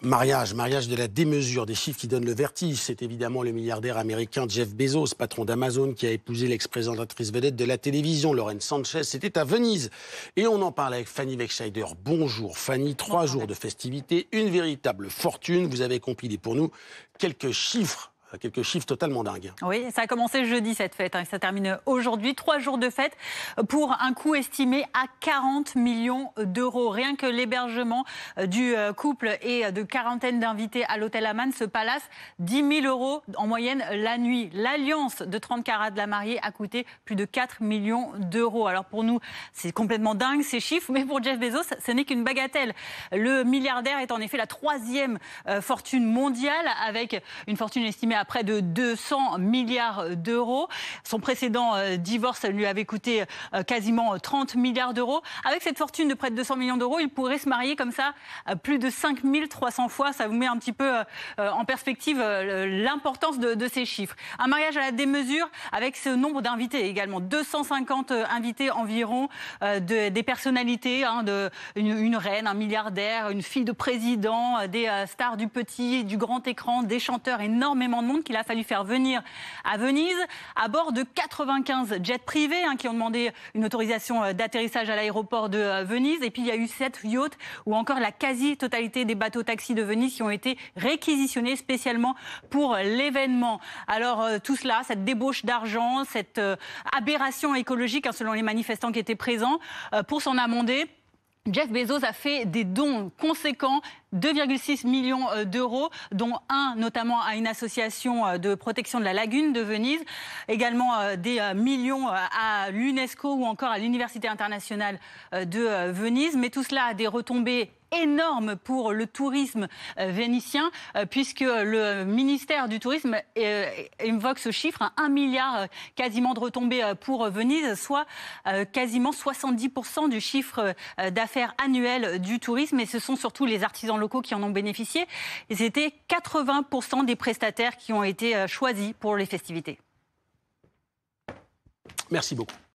Mariage de la démesure, des chiffres qui donnent le vertige. C'est évidemment le milliardaire américain Jeff Bezos, patron d'Amazon, qui a épousé l'ex-présentatrice vedette de la télévision, Lauren Sanchez. C'était à Venise. Et on en parle avec Fanny Wegscheider. Bonjour Fanny, 3 jours de festivités, une véritable fortune. Vous avez compilé pour nous quelques chiffres totalement dingues. Oui, ça a commencé jeudi cette fête, ça termine aujourd'hui. 3 jours de fête pour un coût estimé à 40 millions d'euros. Rien que l'hébergement du couple et de quarantaine d'invités à l'hôtel Aman, ce palace, 10 000 euros en moyenne la nuit. L'alliance de 30 carats de la mariée a coûté plus de 4 millions d'euros. Alors pour nous, c'est complètement dingue ces chiffres, mais pour Jeff Bezos, ce n'est qu'une bagatelle. Le milliardaire est en effet la 3e fortune mondiale, avec une fortune estimée à près de 200 milliards d'euros. Son précédent divorce lui avait coûté quasiment 30 milliards d'euros. Avec cette fortune de près de 200 millions d'euros, il pourrait se marier comme ça plus de 5300 fois. Ça vous met un petit peu en perspective l'importance de ces chiffres. Un mariage à la démesure avec ce nombre d'invités également. 250 invités environ, des personnalités, une reine, un milliardaire, une fille de président, des stars du petit, du grand écran, des chanteurs, énormément de monde qu'il a fallu faire venir à Venise à bord de 95 jets privés qui ont demandé une autorisation d'atterrissage à l'aéroport de Venise. Et puis il y a eu 7 yachts ou encore la quasi-totalité des bateaux-taxis de Venise qui ont été réquisitionnés spécialement pour l'événement. Alors tout cela, cette débauche d'argent, cette aberration écologique selon les manifestants qui étaient présents, pour s'en amender, Jeff Bezos a fait des dons conséquents, 2,6 millions d'euros, dont un notamment à une association de protection de la lagune de Venise, également des millions à l'UNESCO ou encore à l'Université internationale de Venise. Mais tout cela a des retombées énorme pour le tourisme vénitien, puisque le ministère du Tourisme évoque ce chiffre, 1 milliard quasiment de retombées pour Venise, soit quasiment 70% du chiffre d'affaires annuel du tourisme. Et ce sont surtout les artisans locaux qui en ont bénéficié. Et c'était 80% des prestataires qui ont été choisis pour les festivités. Merci beaucoup.